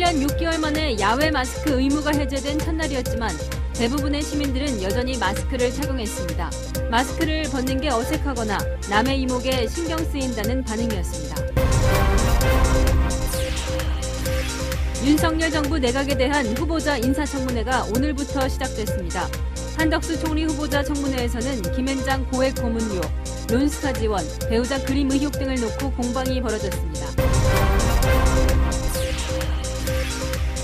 1년 6개월 만에 야외 마스크 의무가 해제된 첫날이었지만 대부분의 시민들은 여전히 마스크를 착용했습니다. 마스크를 벗는 게 어색하거나 남의 이목에 신경 쓰인다는 반응이었습니다. 윤석열 정부 내각에 대한 후보자 인사청문회가 오늘부터 시작됐습니다. 한덕수 총리 후보자 청문회에서는 김앤장 고액 고문료, 론스타 지원, 배우자 그림 의혹 등을 놓고 공방이 벌어졌습니다.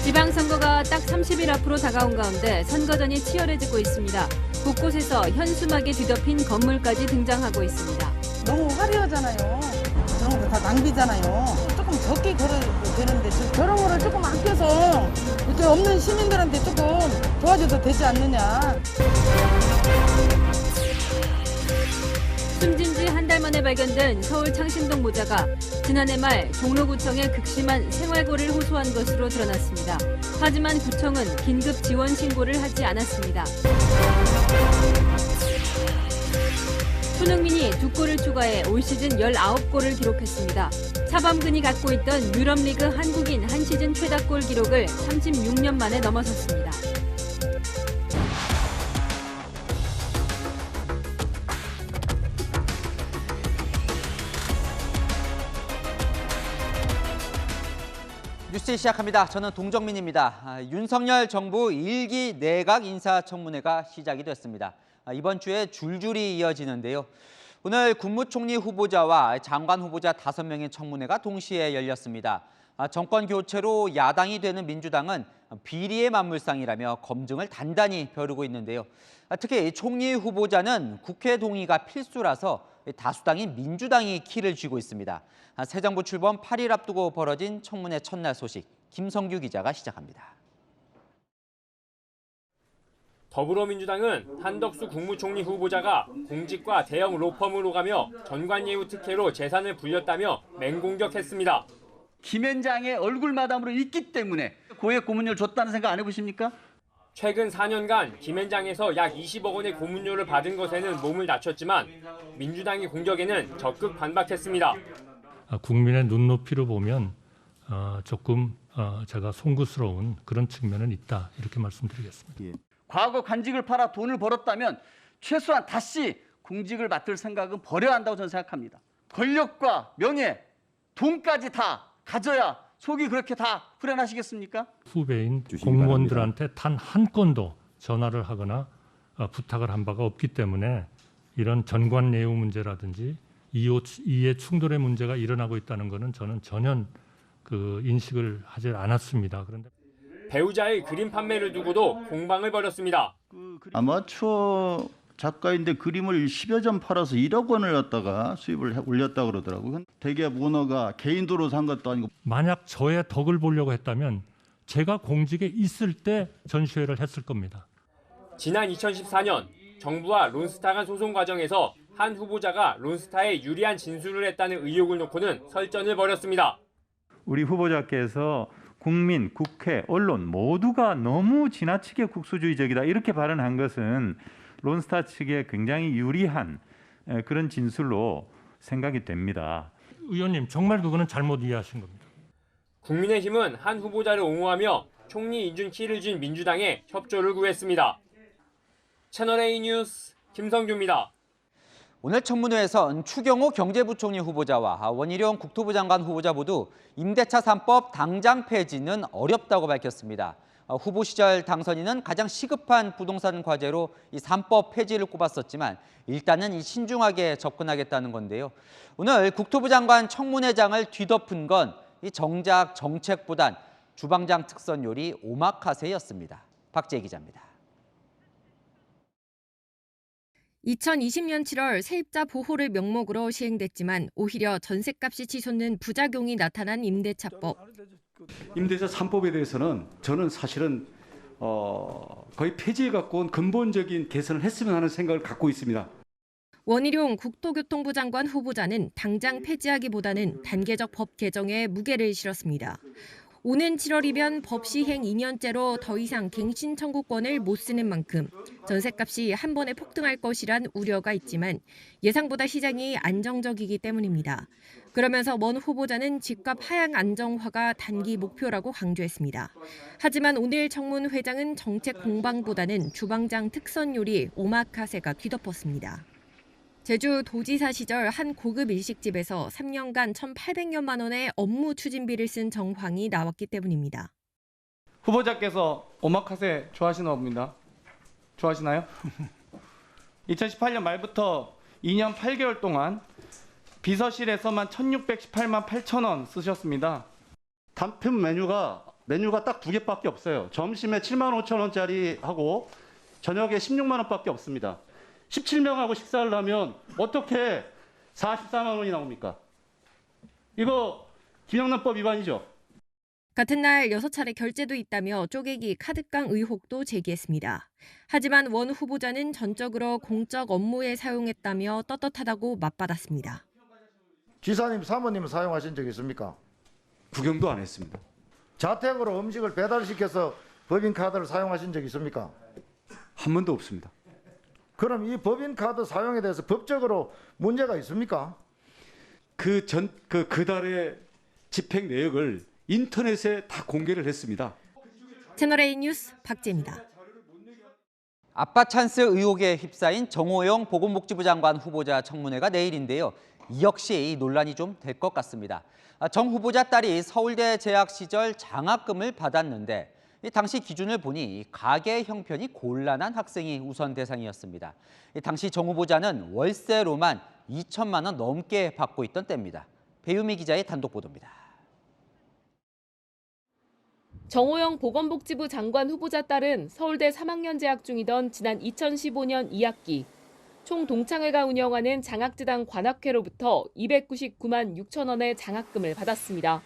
지방선거가 딱 30일 앞으로 다가온 가운데 선거전이 치열해지고 있습니다. 곳곳에서 현수막에 뒤덮인 건물까지 등장하고 있습니다. 너무 화려하잖아요. 저런 거 다 낭비잖아요. 조금 적게 걸어도 되는데 저런 거를 조금 아껴서 이렇게 없는 시민들한테 조금 도와줘도 되지 않느냐. 숨진 지 한 달 만에 발견된 서울 창신동 모자가 지난해 말 종로구청에 극심한 생활고를 호소한 것으로 드러났습니다. 하지만 구청은 긴급 지원 신고를 하지 않았습니다. 손흥민이 2골을 추가해 올 시즌 19골을 기록했습니다. 차범근이 갖고 있던 유럽리그 한국인 한 시즌 최다골 기록을 36년 만에 넘어섰습니다. 뉴스 시작합니다. 저는 동정민입니다. 윤석열 정부 1기 내각 인사청문회가 시작이 됐습니다. 이번 주에 줄줄이 이어지는데요. 오늘 국무총리 후보자와 장관 후보자 5명의 청문회가 동시에 열렸습니다. 정권 교체로 야당이 되는 민주당은 비리의 만물상이라며 검증을 단단히 벼르고 있는데요. 특히 총리 후보자는 국회 동의가 필수라서 다수당인 민주당이 키를 쥐고 있습니다. 새 정부 출범 8일 앞두고 벌어진 청문회 첫날 소식, 김성규 기자가 시작합니다. 더불어민주당은 한덕수 국무총리 후보자가 공직과 대형 로펌으로 가며 전관예우 특혜로 재산을 불렸다며 맹공격했습니다. 김앤장의 얼굴 마담으로 있기 때문에 고액 고문료를 줬다는 생각 안 해보십니까? 최근 4년간 김앤장에서 약 20억 원의 고문료를 받은 것에는 몸을 낮췄지만 민주당의 공격에는 적극 반박했습니다. 국민의 눈높이로 보면 조금 제가 송구스러운 그런 측면은 있다, 이렇게 말씀드리겠습니다. 과거 관직을 팔아 돈을 벌었다면 최소한 다시 공직을 맡을 생각은 버려야 한다고 저는 생각합니다. 권력과 명예, 돈까지 다 가져야 속이 그렇게 다 후련하시겠습니까? 후배인 공무원들한테 단 한 건도 전화를 하거나 부탁을 한 바가 없기 때문에 이런 전관예우 문제라든지 이해 충돌의 문제가 일어나고 있다는 것은 저는 전혀 인식을 하지 않았습니다. 그런데 배우자의 그림 판매를 두고도 공방을 벌였습니다. 아마추어 작가인데 그림을 10여 점 팔아서 1억 원을 갖다가 수입을 올렸다고 그러더라고요. 대기업 오너가 개인 도로 산 것도 아니고. 만약 저의 덕을 보려고 했다면 제가 공직에 있을 때 전시회를 했을 겁니다. 지난 2014년 정부와 론스타 간 소송 과정에서 한 후보자가 론스타에 유리한 진술을 했다는 의혹을 놓고는 설전을 벌였습니다. 우리 후보자께서 국민, 국회, 언론 모두가 너무 지나치게 국수주의적이다 이렇게 발언한 것은 론스타 측에 굉장히 유리한 그런 진술로 생각이 됩니다. 의원님, 정말 그거는 잘못 이해하신 겁니다. 국민의힘은 한 후보자를 옹호하며 총리 인준 키를 준 민주당에 협조를 구했습니다. 채널A 뉴스 김성규입니다. 오늘 청문회에선 추경호 경제부총리 후보자와 원희룡 국토부 장관 후보자 모두 임대차 3법 당장 폐지는 어렵다고 밝혔습니다. 후보 시절 당선인은 가장 시급한 부동산 과제로 이 3법 폐지를 꼽았었지만 일단은 신중하게 접근하겠다는 건데요. 오늘 국토부 장관 청문회장을 뒤덮은 건 이 정작 정책보단 주방장 특선 요리 오마카세였습니다. 박재희 기자입니다. 2020년 7월 세입자 보호를 명목으로 시행됐지만 오히려 전셋값이 치솟는 부작용이 나타난 임대차법. 임대차 3법에 대해서는 저는 사실은 거의 폐지해 갖고 온 근본적인 개선을 했으면 하는 생각을 갖고 있습니다. 원희룡 국토교통부 장관 후보자는 당장 폐지하기보다는 단계적 법 개정에 무게를 실었습니다. 오는 7월이면 법 시행 2년째로 더 이상 갱신 청구권을 못 쓰는 만큼 전셋값이 한 번에 폭등할 것이란 우려가 있지만 예상보다 시장이 안정적이기 때문입니다. 그러면서 먼 후보자는 집값 하향 안정화가 단기 목표라고 강조했습니다. 하지만 오늘 청문 회장은 정책 공방보다는 주방장 특선 요리 오마카세가 뒤덮었습니다. 제주 도지사 시절 한 고급 일식집에서 3년간 1,800여만 원의 업무 추진비를 쓴 정황이 나왔기 때문입니다. 후보자께서 오마카세 좋아하시나 봅니다. 좋아하시나요? 2018년 말부터 2년 8개월 동안 비서실에서만 1,618만 8천 원 쓰셨습니다. 단품 메뉴가 딱 2개밖에 없어요. 점심에 7만 5천 원짜리 하고 저녁에 16만 원밖에 없습니다. 17명하고 식사를 하면 어떻게 44만 원이 나옵니까? 이거 김영란법 위반이죠. 같은 날 6차례 결제도 있다며 쪼개기 카드깡 의혹도 제기했습니다. 하지만 원 후보자는 전적으로 공적 업무에 사용했다며 떳떳하다고 맞받았습니다. 지사님, 사모님은 사용하신 적 있습니까? 구경도 안 했습니다. 자택으로 음식을 배달시켜서 법인카드를 사용하신 적 있습니까? 한 번도 없습니다. 그럼 이 법인카드 사용에 대해서 법적으로 문제가 있습니까? 그달의 집행 내역을 인터넷에 다 공개를 했습니다. 채널A 뉴스 박재입니다. 아빠 찬스 의혹에 휩싸인 정호영 보건복지부 장관 후보자 청문회가 내일인데요. 이 역시 논란이 좀 될 것 같습니다. 정 후보자 딸이 서울대 재학 시절 장학금을 받았는데 당시 기준을 보니 가계 형편이 곤란한 학생이 우선 대상이었습니다. 당시 정 후보자는 월세로만 2천만 원 넘게 받고 있던 때입니다. 배유미 기자의 단독 보도입니다. 정호영 보건복지부 장관 후보자 딸은 서울대 3학년 재학 중이던 지난 2015년 2학기 총 동창회가 운영하는 장학재단 관학회로부터 299만 6천 원의 장학금을 받았습니다.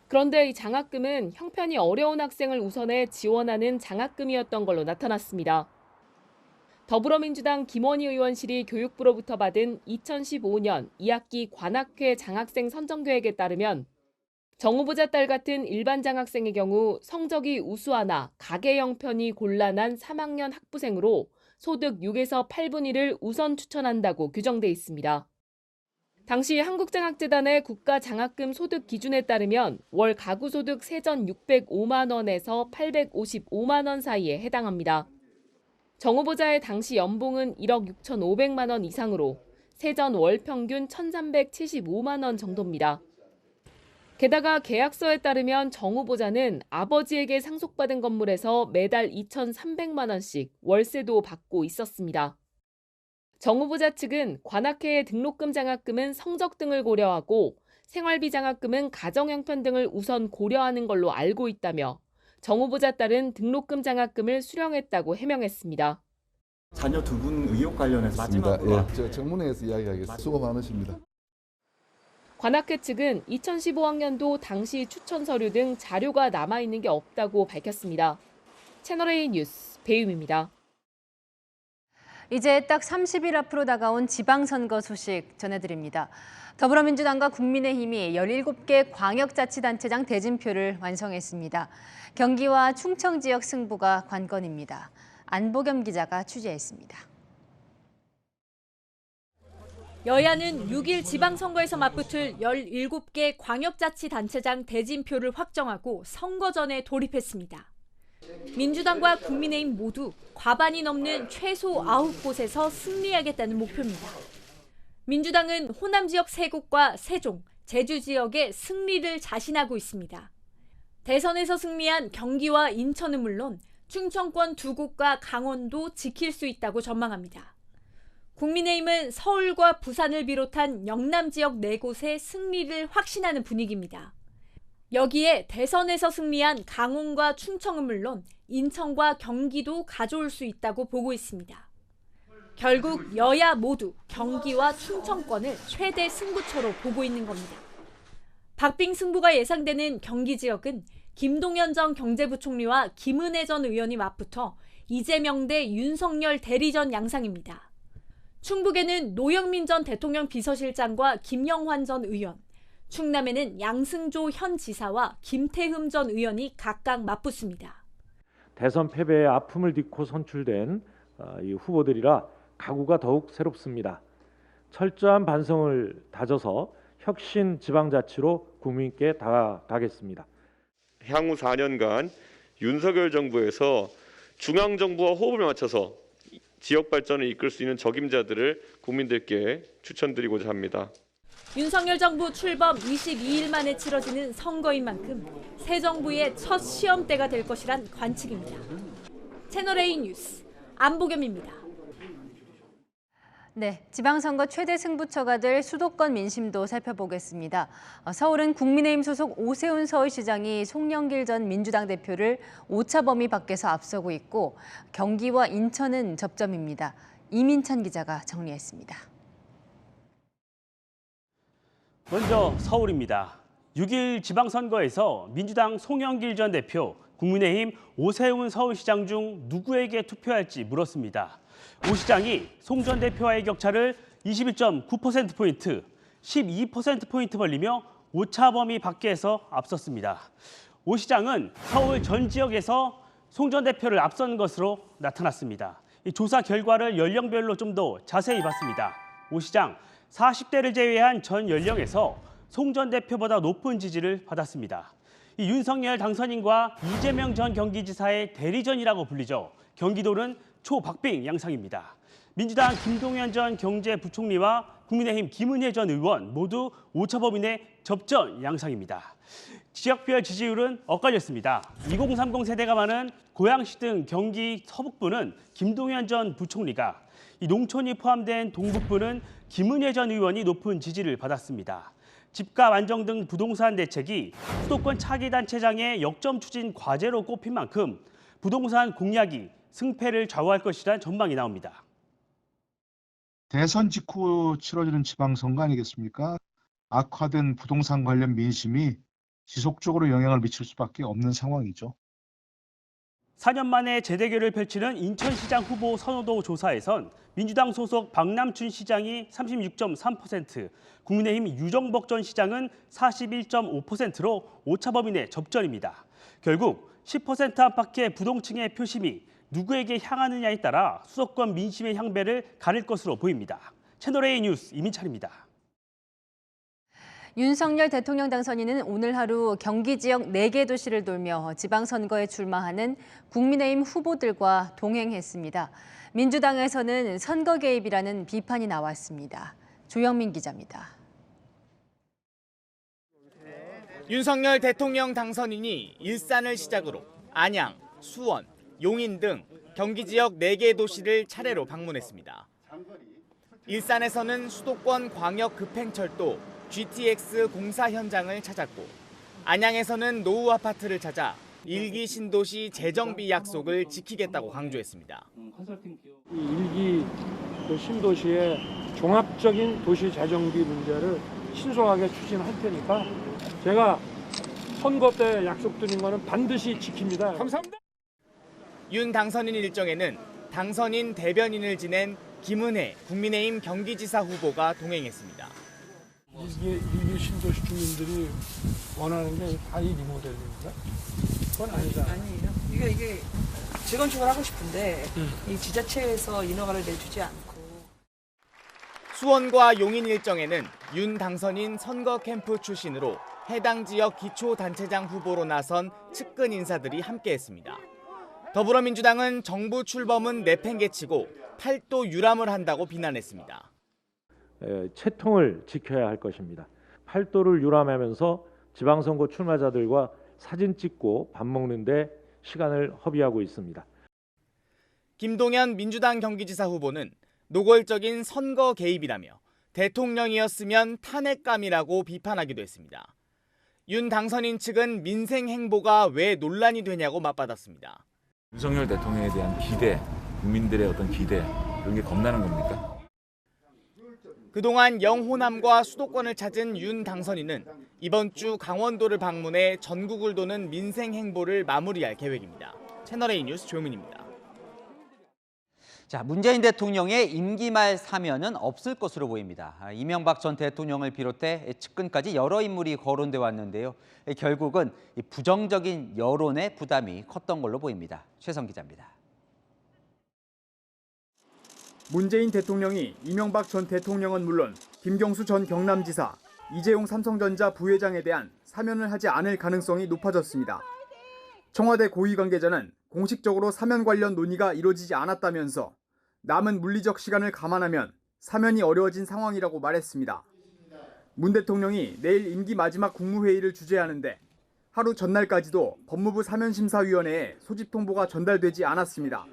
그런데 이 장학금은 형편이 어려운 학생을 우선해 지원하는 장학금이었던 걸로 나타났습니다. 더불어민주당 김원희 의원실이 교육부로부터 받은 2015년 2학기 관학회 장학생 선정계획에 따르면 정 후보자 딸 같은 일반 장학생의 경우 성적이 우수하나 가계 형편이 곤란한 3학년 학부생으로 소득 6에서 8분의 1을 우선 추천한다고 규정돼 있습니다. 당시 한국장학재단의 국가장학금 소득 기준에 따르면 월 가구소득 세전 605만 원에서 855만 원 사이에 해당합니다. 정 후보자의 당시 연봉은 1억 6,500만 원 이상으로 세전 월 평균 1,375만 원 정도입니다. 게다가 계약서에 따르면 정 후보자는 아버지에게 상속받은 건물에서 매달 2,300만 원씩 월세도 받고 있었습니다. 정 후보자 측은 관학회의 등록금 장학금은 성적 등을 고려하고 생활비 장학금은 가정 형편 등을 우선 고려하는 걸로 알고 있다며 정 후보자 딸은 등록금 장학금을 수령했다고 해명했습니다. 자녀 두 분 의혹 관련해서 맞습니다. 예, 정문회에서 이야기하겠습니다. 수고 많으십니다. 관학회 측은 2015학년도 당시 추천 서류 등 자료가 남아있는 게 없다고 밝혔습니다. 채널A 뉴스 배유미입니다. 이제 딱 30일 앞으로 다가온 지방선거 소식 전해드립니다. 더불어민주당과 국민의힘이 17개 광역자치단체장 대진표를 완성했습니다. 경기와 충청 지역 승부가 관건입니다. 안보겸 기자가 취재했습니다. 여야는 6일 지방선거에서 맞붙을 17개 광역자치단체장 대진표를 확정하고 선거전에 돌입했습니다. 민주당과 국민의힘 모두 과반이 넘는 최소 9곳에서 승리하겠다는 목표입니다. 민주당은 호남 지역 3곳과 세종, 제주 지역에 승리를 자신하고 있습니다. 대선에서 승리한 경기와 인천은 물론 충청권 2곳과 강원도 지킬 수 있다고 전망합니다. 국민의힘은 서울과 부산을 비롯한 영남 지역 4곳의 승리를 확신하는 분위기입니다. 여기에 대선에서 승리한 강원과 충청은 물론 인천과 경기도 가져올 수 있다고 보고 있습니다. 결국 여야 모두 경기와 충청권을 최대 승부처로 보고 있는 겁니다. 박빙 승부가 예상되는 경기 지역은 김동연 전 경제부총리와 김은혜 전 의원이 맞붙어 이재명 대 윤석열 대리전 양상입니다. 충북에는 노영민 전 대통령 비서실장과 김영환 전 의원, 충남에는 양승조 현 지사와 김태흠 전 의원이 각각 맞붙습니다. 대선 패배의 아픔을 딛고 선출된 이 후보들이라 각오가 더욱 새롭습니다. 철저한 반성을 다져서 혁신 지방자치로 국민께 다가가겠습니다. 향후 4년간 윤석열 정부에서 중앙정부와 호흡을 맞춰서 지역 발전을 이끌 수 있는 적임자들을 국민들께 추천드리고자 합니다. 윤석열 정부 출범 22일 만에 치러지는 선거인 만큼 새 정부의 첫 시험대가 될 것이란 관측입니다. 채널A 뉴스 안보겸입니다. 네, 지방선거 최대 승부처가 될 수도권 민심도 살펴보겠습니다. 서울은 국민의힘 소속 오세훈 서울시장이 송영길 전 민주당 대표를 오차 범위 밖에서 앞서고 있고 경기와 인천은 접점입니다. 이민찬 기자가 정리했습니다. 먼저 서울입니다. 6일 지방선거에서 민주당 송영길 전 대표, 국민의힘 오세훈 서울시장 중 누구에게 투표할지 물었습니다. 오 시장이 송 전 대표와의 격차를 21.9%포인트, 12%포인트 벌리며 오차 범위 밖에서 앞섰습니다. 오 시장은 서울 전 지역에서 송 전 대표를 앞선 것으로 나타났습니다. 이 조사 결과를 연령별로 좀 더 자세히 봤습니다. 오 시장 40대를 제외한 전 연령에서 송 전 대표보다 높은 지지를 받았습니다. 이 윤석열 당선인과 이재명 전 경기지사의 대리전이라고 불리죠. 경기도는 초박빙 양상입니다. 민주당 김동연 전 경제부총리와 국민의힘 김은혜 전 의원 모두 오차 범위 내 접전 양상입니다. 지역별 지지율은 엇갈렸습니다. 2030 세대가 많은 고양시 등 경기 서북부는 김동연 전 부총리가, 이 농촌이 포함된 동북부는 김은혜 전 의원이 높은 지지를 받았습니다. 집값 안정 등 부동산 대책이 수도권 차기 단체장의 역점 추진 과제로 꼽힌 만큼 부동산 공약이 승패를 좌우할 것이란 전망이 나옵니다. 대선 직후 치러지는 지방선거 아니겠습니까? 악화된 부동산 관련 민심이 지속적으로 영향을 미칠 수밖에 없는 상황이죠. 4년 만에 재대결을 펼치는 인천시장 후보 선호도 조사에선 민주당 소속 박남춘 시장이 36.3%, 국민의힘 유정복 전 시장은 41.5%로 오차 범위 내 접전입니다. 결국 10% 안팎의 부동층의 표심이 누구에게 향하느냐에 따라 수도권 민심의 향배를 가릴 것으로 보입니다. 채널A 뉴스 이민찬입니다. 윤석열 대통령 당선인은 오늘 하루 경기 지역 4개 도시를 돌며 지방선거에 출마하는 국민의힘 후보들과 동행했습니다. 민주당에서는 선거 개입이라는 비판이 나왔습니다. 조영민 기자입니다. 윤석열 대통령 당선인이 일산을 시작으로 안양, 수원, 용인 등 경기 지역 4개 도시를 차례로 방문했습니다. 일산에서는 수도권 광역 급행철도 GTX 공사 현장을 찾았고, 안양에서는 노후 아파트를 찾아 1기 신도시 재정비 약속을 지키겠다고 강조했습니다. 이 1기 신도시의 종합적인 도시 재정비 문제를 신속하게 추진할 테니까 제가 선거 때 약속드린 거는 반드시 지킵니다. 감사합니다. 윤 당선인 일정에는 당선인 대변인을 지낸 김은혜 국민의힘 경기지사 후보가 동행했습니다. 이게 신도시 주민들이 원하는 게 다 이 리모델링인가? 그건 아니잖아요. 아니에요. 이게 재건축을 하고 싶은데 이 지자체에서 인허가를 내주지 않고. 수원과 용인 일정에는 윤 당선인 선거 캠프 출신으로 해당 지역 기초단체장 후보로 나선 측근 인사들이 함께했습니다. 더불어민주당은 정부 출범은 내팽개치고 팔도 유람을 한다고 비난했습니다. 채통을 지켜야 할 것입니다. 팔도를 유람하면서 지방선거 출마자들과 사진 찍고 밥 먹는데 시간을 허비하고 있습니다. 김동연 민주당 경기지사 후보는 노골적인 선거 개입이라며 대통령이었으면 탄핵감이라고 비판하기도 했습니다. 윤 당선인 측은 민생 행보가 왜 논란이 되냐고 맞받았습니다. 윤석열 대통령에 대한 기대, 국민들의 어떤 기대, 그런 게 겁나는 겁니까? 그동안 영호남과 수도권을 찾은 윤 당선인은 이번 주 강원도를 방문해 전국을 도는 민생 행보를 마무리할 계획입니다. 채널A 뉴스 조민입니다. 자, 문재인 대통령의 임기 말 사면은 없을 것으로 보입니다. 이명박 전 대통령을 비롯해 측근까지 여러 인물이 거론돼 왔는데요. 결국은 이 부정적인 여론의 부담이 컸던 걸로 보입니다. 최성 기자입니다. 문재인 대통령이 이명박 전 대통령은 물론 김경수 전 경남지사, 이재용 삼성전자 부회장에 대한 사면을 하지 않을 가능성이 높아졌습니다. 청와대 고위 관계자는 공식적으로 사면 관련 논의가 이루어지지 않았다면서 남은 물리적 시간을 감안하면 사면이 어려워진 상황이라고 말했습니다. 문 대통령이 내일 임기 마지막 국무회의를 주재하는데 하루 전날까지도 법무부 사면심사위원회에 소집 통보가 전달되지 않았습니다.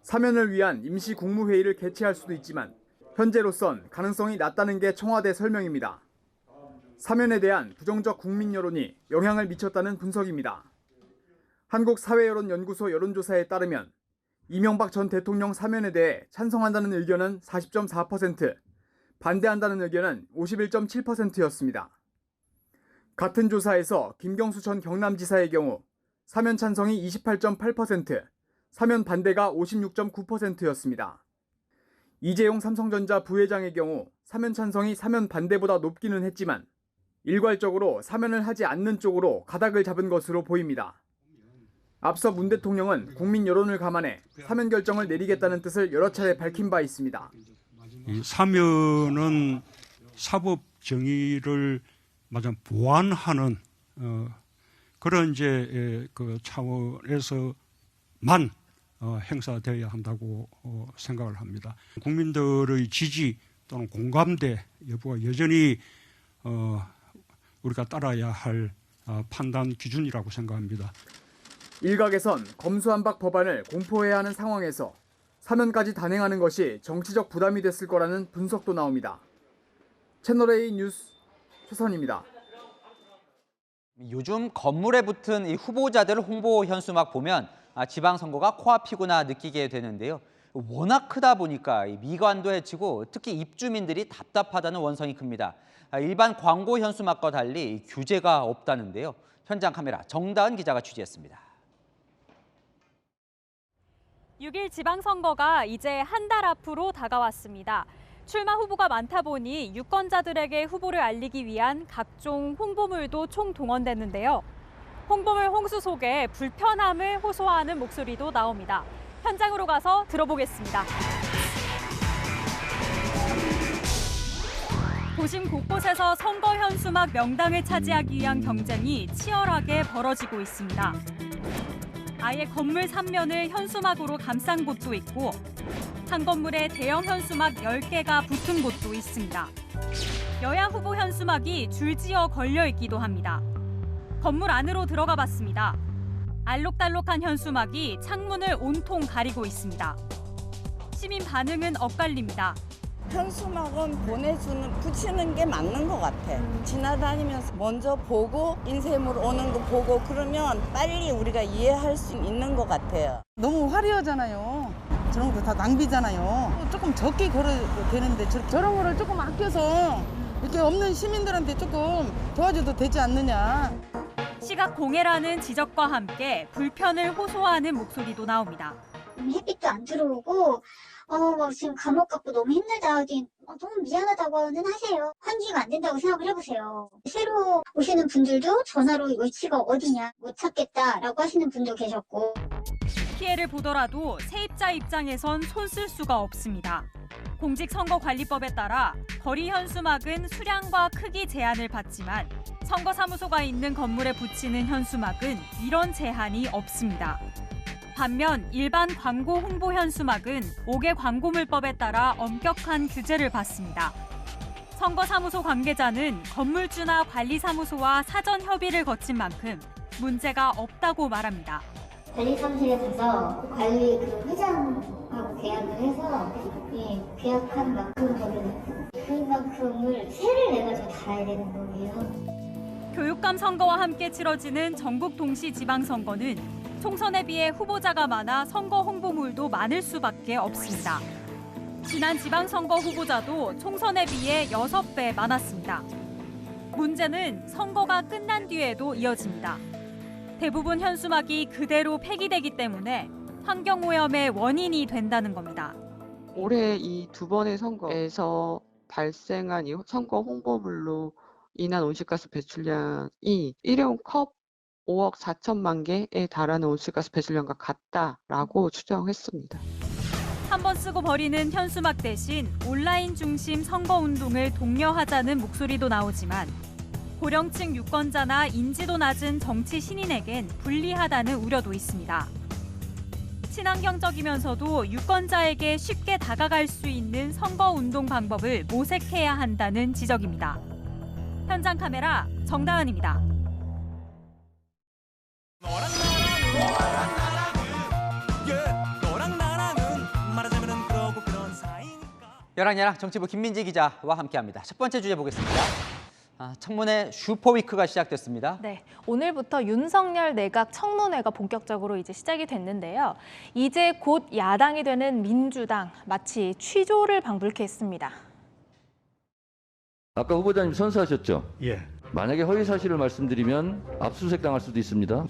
사면을 위한 임시 국무회의를 개최할 수도 있지만 현재로선 가능성이 낮다는 게 청와대 설명입니다. 사면에 대한 부정적 국민 여론이 영향을 미쳤다는 분석입니다. 한국사회여론연구소 여론조사에 따르면 이명박 전 대통령 사면에 대해 찬성한다는 의견은 40.4%, 반대한다는 의견은 51.7%였습니다. 같은 조사에서 김경수 전 경남지사의 경우 사면 찬성이 28.8%, 사면 반대가 56.9%였습니다. 이재용 삼성전자 부회장의 경우 사면 찬성이 사면 반대보다 높기는 했지만 일괄적으로 사면을 하지 않는 쪽으로 가닥을 잡은 것으로 보입니다. 앞서 문 대통령은 국민 여론을 감안해 사면 결정을 내리겠다는 뜻을 여러 차례 밝힌 바 있습니다. 이 사면은 사법 정의를 보완하는 그런 이제 그 차원에서만 행사되어야 한다고 생각을 합니다. 국민들의 지지 또는 공감대 여부가 여전히 우리가 따라야 할 판단 기준이라고 생각합니다. 일각에선 검수완박 법안을 공포해야 하는 상황에서 사면까지 단행하는 것이 정치적 부담이 됐을 거라는 분석도 나옵니다. 채널A 뉴스 최선입니다. 요즘 건물에 붙은 이 후보자들 홍보 현수막 보면 지방선거가 코앞이구나 느끼게 되는데요. 워낙 크다 보니까 미관도 해치고 특히 입주민들이 답답하다는 원성이 큽니다. 일반 광고 현수막과 달리 규제가 없다는데요. 현장 카메라 정다은 기자가 취재했습니다. 6일 지방선거가 이제 한 달 앞으로 다가왔습니다. 출마 후보가 많다 보니 유권자들에게 후보를 알리기 위한 각종 홍보물도 총동원됐는데요. 홍보물 홍수 속에 불편함을 호소하는 목소리도 나옵니다. 현장으로 가서 들어보겠습니다. 도심 곳곳에서 선거 현수막 명당을 차지하기 위한 경쟁이 치열하게 벌어지고 있습니다. 아예 건물 3면을 현수막으로 감싼 곳도 있고 한 건물에 대형 현수막 10개가 붙은 곳도 있습니다. 여야 후보 현수막이 줄지어 걸려 있기도 합니다. 건물 안으로 들어가 봤습니다. 알록달록한 현수막이 창문을 온통 가리고 있습니다. 시민 반응은 엇갈립니다. 현수막은 붙이는 게 맞는 것 같아. 지나다니면서 먼저 보고 인쇄물 오는 거 보고 그러면 빨리 우리가 이해할 수 있는 것 같아요. 너무 화려하잖아요. 저런 거 다 낭비잖아요. 조금 적게 걸어도 되는데 저런 거를 조금 아껴서 이렇게 없는 시민들한테 조금 도와줘도 되지 않느냐. 시각 공해라는 지적과 함께 불편을 호소하는 목소리도 나옵니다. 햇빛도 안 들어오고 지금 감옥 갖고 너무 힘들다. 너무 미안하다고는 하세요. 환기가 안 된다고 생각을 해보세요. 새로 오시는 분들도 전화로 위치가 어디냐 못 찾겠다라고 하시는 분도 계셨고. 피해를 보더라도 세입자 입장에선 손쓸 수가 없습니다. 공직선거관리법에 따라 거리 현수막은 수량과 크기 제한을 받지만 선거사무소가 있는 건물에 붙이는 현수막은 이런 제한이 없습니다. 반면 일반 광고 홍보 현수막은 5개 광고물법에 따라 엄격한 규제를 받습니다. 선거사무소 관계자는 건물주나 관리사무소와 사전 협의를 거친 만큼 문제가 없다고 말합니다. 관리사무실에 가서 관리 회장하고 계약을 해서 계약한 만큼 그만큼을 세를 내가지고 달아야 되는 거예요. 교육감 선거와 함께 치러지는 전국 동시 지방선거는 총선에 비해 후보자가 많아 선거 홍보물도 많을 수밖에 없습니다. 지난 지방선거 후보자도 총선에 비해 6배 많았습니다. 문제는 선거가 끝난 뒤에도 이어집니다. 대부분 현수막이 그대로 폐기되기 때문에 환경오염의 원인이 된다는 겁니다. 올해 이 두 번의 선거에서 발생한 이 선거 홍보물로 인한 온실가스 배출량이 일회용 컵 5억 4천만 개에 달하는 온실가스 배출량과 같다라고 추정했습니다. 한 번 쓰고 버리는 현수막 대신 온라인 중심 선거운동을 독려하자는 목소리도 나오지만 고령층 유권자나 인지도 낮은 정치 신인에겐 불리하다는 우려도 있습니다. 친환경적이면서도 유권자에게 쉽게 다가갈 수 있는 선거운동 방법을 모색해야 한다는 지적입니다. 현장 카메라 정다은입니다. 11시 정치부 김민지 기자와 함께합니다. 첫 번째 주제 보겠습니다. 청문회 슈퍼위크가 시작됐습니다. 네, 오늘부터 윤석열 내각 청문회가 본격적으로 이제 시작이 됐는데요. 이제 곧 야당이 되는 민주당 마치 취조를 방불케 했습니다. 아까 후보자님 선서하셨죠? 예. 만약에 허위 사실을 말씀드리면 압수수색 당할 수도 있습니다.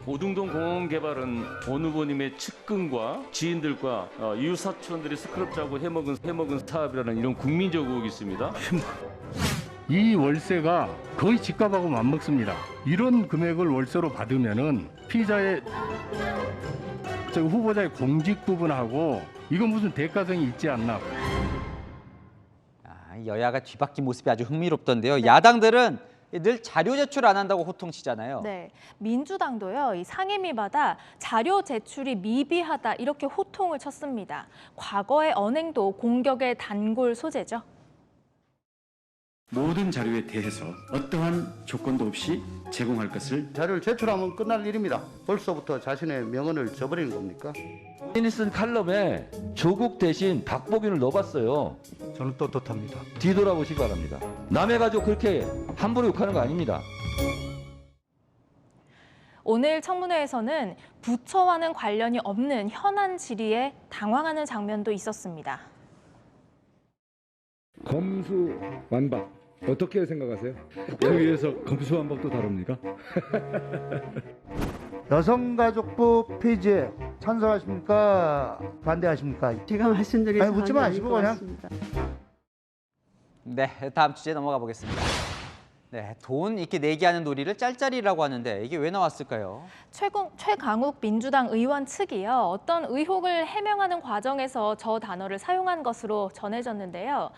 오등동 공원 개발은 원 후보님의 측근과 지인들과 이웃 사촌들이 스크럽 짜고 해먹은 사업이라는 이런 국민적 의혹이 있습니다. 이 월세가 거의 집값하고 맞먹습니다. 이런 금액을 월세로 받으면은 피의자의 후보자의 공직 부분하고 이건 무슨 대가성이 있지 않나. 여야가 뒤바뀐 모습이 아주 흥미롭던데요. 네. 야당들은 늘 자료 제출 안 한다고 호통치잖아요. 네, 민주당도요. 이 상임위마다 자료 제출이 미비하다 이렇게 호통을 쳤습니다. 과거의 언행도 공격의 단골 소재죠. 모든 자료에 대해서 어떠한 조건도 없이 제공할 것을. 자료를 제출하면 끝날 일입니다. 벌써부터 자신의 명언을 저버리는 겁니까? 본인이 쓴 칼럼에 조국 대신 박보균을 넣어봤어요. 저는 떳떳합니다. 뒤돌아보시기 바랍니다. 남의 가족 그렇게 함부로 욕하는 거 아닙니다. 오늘 청문회에서는 부처와는 관련이 없는 현안 질의에 당황하는 장면도 있었습니다. 검수완박 어떻게 생각하세요? 여기에서 검수완박도 다릅니까? 여성가족부 폐지에 찬성하십니까? 반대하십니까? 제가 말씀드린 아니, 묻지 마시고 그냥. 네, 다음 주제 넘어가 보겠습니다. 네, 돈 이렇게 내기하는 놀이를 짤짤이라고 하는데 이게 왜 나왔을까요? 최강욱 민주당 의원 측이요. 어떤 의혹을 해명하는 과정에서 저 단어를 사용한 것으로 전해졌는데요.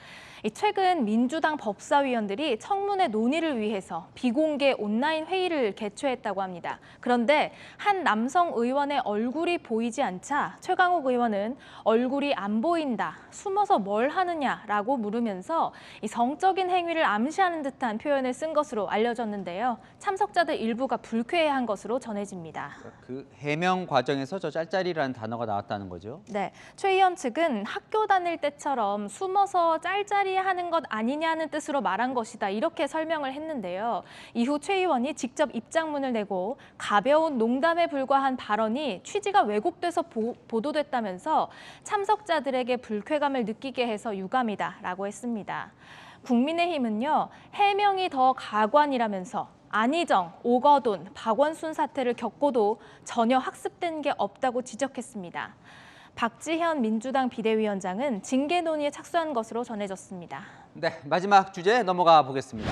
최근 민주당 법사위원들이 청문회 논의를 위해서 비공개 온라인 회의를 개최했다고 합니다. 그런데 한 남성 의원의 얼굴이 보이지 않자 최강욱 의원은 얼굴이 안 보인다, 숨어서 뭘 하느냐라고 물으면서 이 성적인 행위를 암시하는 듯한 표현을 쓴 것으로 알려졌는데요. 참석자들 일부가 불쾌해한 것으로 전해집니다. 그 해명 과정에서 저 짤짤이라는 단어가 나왔다는 거죠? 네, 최 의원 측은 학교 다닐 때처럼 숨어서 짤짤이 하는 것 아니냐는 뜻으로 말한 것이다 이렇게 설명을 했는데요. 이후 최 의원이 직접 입장문을 내고 가벼운 농담에 불과한 발언이 취지가 왜곡돼서 보도됐다면서 참석자들에게 불쾌감을 느끼게 해서 유감이다라고 했습니다. 국민의힘은요, 해명이 더 가관이라면서 안희정, 오거돈, 박원순 사태를 겪고도 전혀 학습된 게 없다고 지적했습니다. 박지현 민주당 비대위원장은 징계 논의에 착수한 것으로 전해졌습니다. 네, 마지막 주제 넘어가 보겠습니다.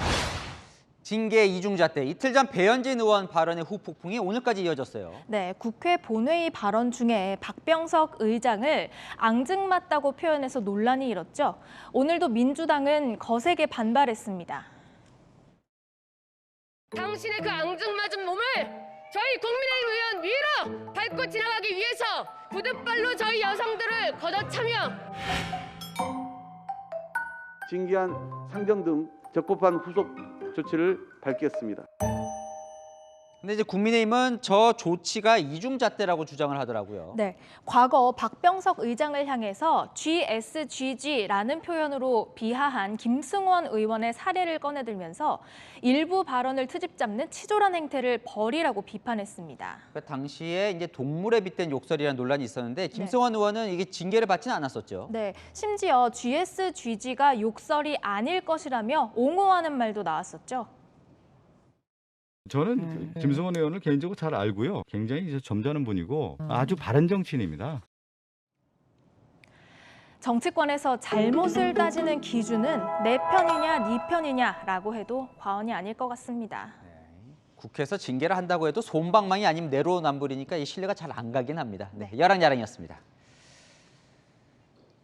징계 이중잣대, 이틀 전 배현진 의원 발언의 후폭풍이 오늘까지 이어졌어요. 네, 국회 본회의 발언 중에 박병석 의장을 앙증맞다고 표현해서 논란이 일었죠. 오늘도 민주당은 거세게 반발했습니다. 당신의 그 앙증맞은 몸을 저희 국민의힘 의원 위로 밟고 지나가기 위해서 부득발로 저희 여성들을 걷어차며 징계안 상정 등 적법한 후속 조치를 밝혔습니다. 근데 이제 국민의힘은 저 조치가 이중잣대라고 주장을 하더라고요. 네, 과거 박병석 의장을 향해서 GSGG라는 표현으로 비하한 김승원 의원의 사례를 꺼내들면서 일부 발언을 트집 잡는 치졸한 행태를 벌이라고 비판했습니다. 그러니까 당시에 이제 동물에 빗댄 욕설이라는 논란이 있었는데 김승원 의원은 이게 징계를 받지는 않았었죠. 네, 심지어 GSGG가 욕설이 아닐 것이라며 옹호하는 말도 나왔었죠. 저는 김성원 의원을 개인적으로 잘 알고요. 굉장히 이제 점잖은 분이고 아주 바른 정치인입니다. 정치권에서 잘못을 따지는 기준은 내 편이냐 네 편이냐라고 해도 과언이 아닐 것 같습니다. 국회에서 징계를 한다고 해도 솜방망이 아니면 내로남불이니까 이 신뢰가 잘 안 가긴 합니다. 네, 여랑야랑이었습니다.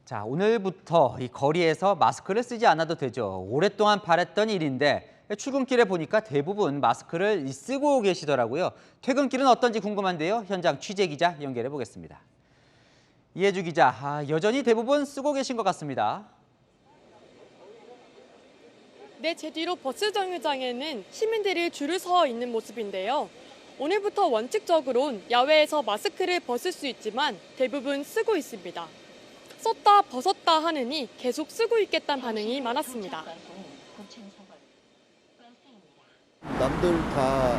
자, 오늘부터 이 거리에서 마스크를 쓰지 않아도 되죠. 오랫동안 바랬던 일인데 출근길에 보니까 대부분 마스크를 쓰고 계시더라고요. 퇴근길은 어떤지 궁금한데요. 현장 취재 기자 연결해 보겠습니다. 이혜주 기자, 여전히 대부분 쓰고 계신 것 같습니다. 네, 제 뒤로 버스 정류장에는 시민들이 줄을 서 있는 모습인데요. 오늘부터 원칙적으론 야외에서 마스크를 벗을 수 있지만 대부분 쓰고 있습니다. 썼다 벗었다 하느니 계속 쓰고 있겠다는 반응이 많았습니다. 남들 다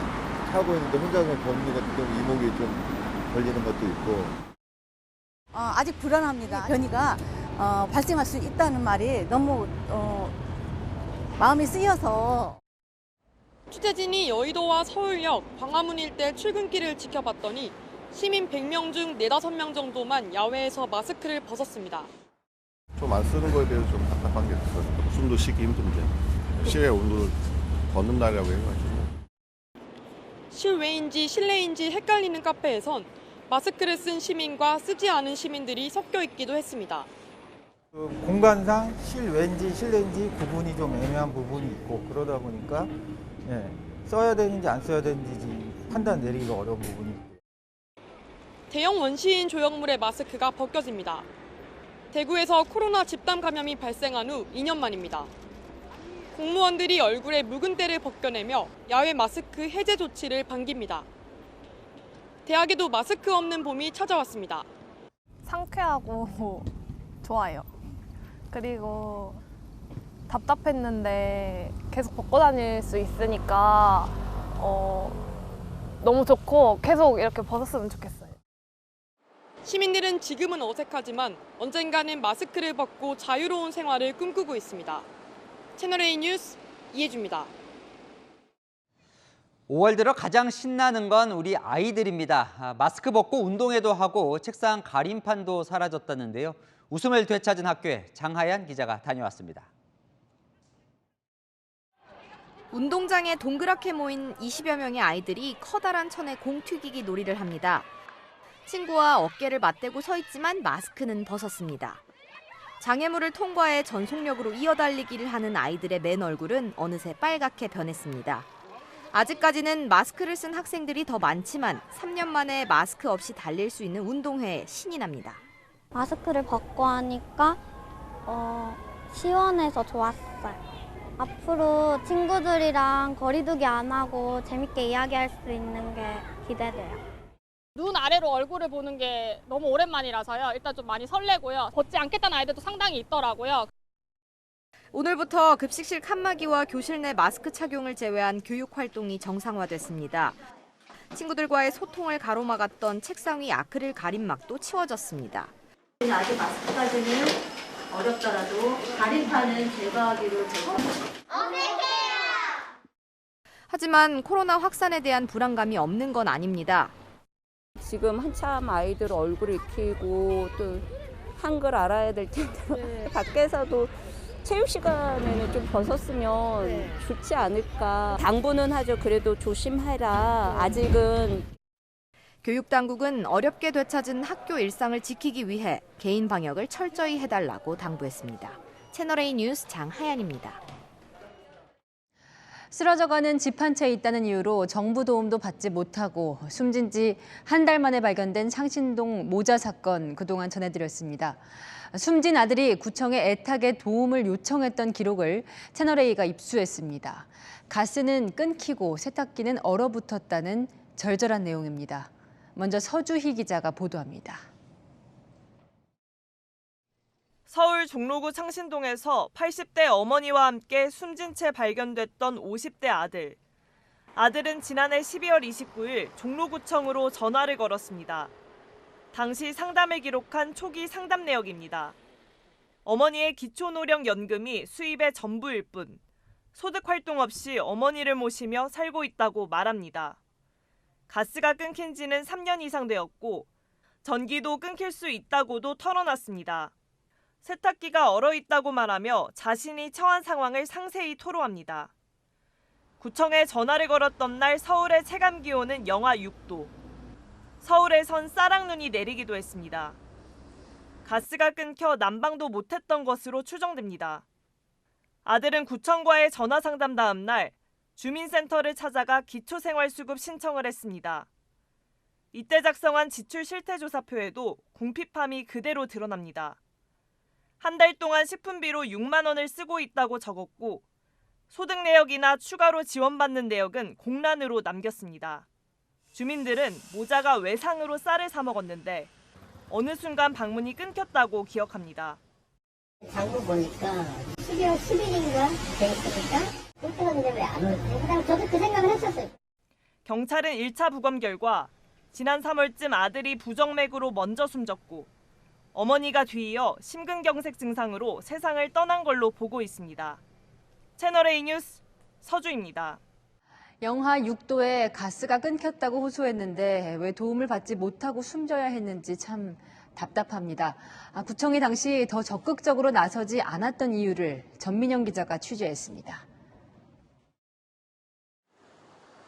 하고 있는데 혼자서 벗는 것도 좀 이목이 좀 걸리는 것도 있고. 아직 불안합니다. 변이가 발생할 수 있다는 말이 너무 마음이 쓰여서. 취재진이 여의도와 서울역, 광화문 일대 출근길을 지켜봤더니 시민 100명 중 4, 5명 정도만 야외에서 마스크를 벗었습니다. 좀 안 쓰는 거에 대해서 좀 답답한 게 있어요. 숨도 쉬기 힘든데 실외 온도를 벗는다라고 해가지고. 실외인지 실내인지 헷갈리는 카페에선 마스크를 쓴 시민과 쓰지 않은 시민들이 섞여 있기도 했습니다. 공간상 실외인지 실내인지 구분이 좀 애매한 부분이 있고 그러다 보니까 써야 되는지 안 써야 되는지 판단 내리기가 어려운 부분이 있고. 대형 원시인 조형물의 마스크가 벗겨집니다. 대구에서 코로나 집단 감염이 발생한 후 2년 만입니다. 공무원들이 얼굴에 묵은 때를 벗겨내며 야외 마스크 해제 조치를 반깁니다. 대학에도 마스크 없는 봄이 찾아왔습니다. 상쾌하고 좋아요. 그리고 답답했는데 계속 벗고 다닐 수 있으니까 너무 좋고 계속 이렇게 벗었으면 좋겠어요. 시민들은 지금은 어색하지만 언젠가는 마스크를 벗고 자유로운 생활을 꿈꾸고 있습니다. 채널A 뉴스 이혜주입니다. 5월 들어 가장 신나는 건 우리 아이들입니다. 마스크 벗고 운동회도 하고 책상 가림판도 사라졌다는데요. 웃음을 되찾은 학교에 장하얀 기자가 다녀왔습니다. 운동장에 동그랗게 모인 20여 명의 아이들이 커다란 천에 공 튀기기 놀이를 합니다. 친구와 어깨를 맞대고 서 있지만 마스크는 벗었습니다. 장애물을 통과해 전속력으로 이어달리기를 하는 아이들의 맨 얼굴은 어느새 빨갛게 변했습니다. 아직까지는 마스크를 쓴 학생들이 더 많지만 3년 만에 마스크 없이 달릴 수 있는 운동회에 신이 납니다. 마스크를 벗고 하니까 시원해서 좋았어요. 앞으로 친구들이랑 거리두기 안 하고 재밌게 이야기할 수 있는 게 기대돼요. 눈 아래로 얼굴을 보는 게 너무 오랜만이라서요. 일단 좀 많이 설레고요. 벗지 않겠다는 아이들도 상당히 있더라고요. 오늘부터 급식실 칸막이와 교실 내 마스크 착용을 제외한 교육 활동이 정상화됐습니다. 친구들과의 소통을 가로막았던 책상 위 아크릴 가림막도 치워졌습니다. 아직 마스크까지는 어렵더라도 가림판은 제거하기로 하지만 코로나 확산에 대한 불안감이 없는 건 아닙니다. 지금 한참 아이들 얼굴 익히고 또 한글 알아야 될 텐데 밖에서도 체육 시간에는 좀 벗었으면 좋지 않을까. 당부는 하죠. 그래도 조심해라. 아직은. 교육당국은 어렵게 되찾은 학교 일상을 지키기 위해 개인 방역을 철저히 해달라고 당부했습니다. 채널A 뉴스 장하얀입니다. 쓰러져가는 집 한 채에 있다는 이유로 정부 도움도 받지 못하고 숨진 지 한 달 만에 발견된 상신동 모자 사건 그동안 전해드렸습니다. 숨진 아들이 구청에 애타게 도움을 요청했던 기록을 채널A가 입수했습니다. 가스는 끊기고 세탁기는 얼어붙었다는 절절한 내용입니다. 먼저 서주희 기자가 보도합니다. 서울 종로구 창신동에서 80대 어머니와 함께 숨진 채 발견됐던 50대 아들. 아들은 지난해 12월 29일 종로구청으로 전화를 걸었습니다. 당시 상담을 기록한 초기 상담 내역입니다. 어머니의 기초노령연금이 수입의 전부일 뿐 소득 활동 없이 어머니를 모시며 살고 있다고 말합니다. 가스가 끊긴 지는 3년 이상 되었고 전기도 끊길 수 있다고도 털어놨습니다. 세탁기가 얼어 있다고 말하며 자신이 처한 상황을 상세히 토로합니다. 구청에 전화를 걸었던 날 서울의 체감 기온은 영하 6도. 서울에선 쌀락눈이 내리기도 했습니다. 가스가 끊겨 난방도 못했던 것으로 추정됩니다. 아들은 구청과의 전화 상담 다음 날 주민센터를 찾아가 기초생활수급 신청을 했습니다. 이때 작성한 지출 실태조사표에도 궁핍함이 그대로 드러납니다. 한 달 동안 식품비로 6만 원을 쓰고 있다고 적었고 소득 내역이나 추가로 지원받는 내역은 공란으로 남겼습니다. 주민들은 모자가 외상으로 쌀을 사 먹었는데 어느 순간 방문이 끊겼다고 기억합니다. 장부 보니까 12월 10일인가 돼 있으니까 끊겼는데 왜 안 오지? 그다음 저도 그 생각을 했었어요. 경찰은 1차 부검 결과 지난 3월쯤 아들이 부정맥으로 먼저 숨졌고 어머니가 뒤이어 심근경색 증상으로 세상을 떠난 걸로 보고 있습니다. 채널A 뉴스 서주입니다. 영하 6도에 가스가 끊겼다고 호소했는데 왜 도움을 받지 못하고 숨져야 했는지 참 답답합니다. 구청이 당시 더 적극적으로 나서지 않았던 이유를 전민영 기자가 취재했습니다.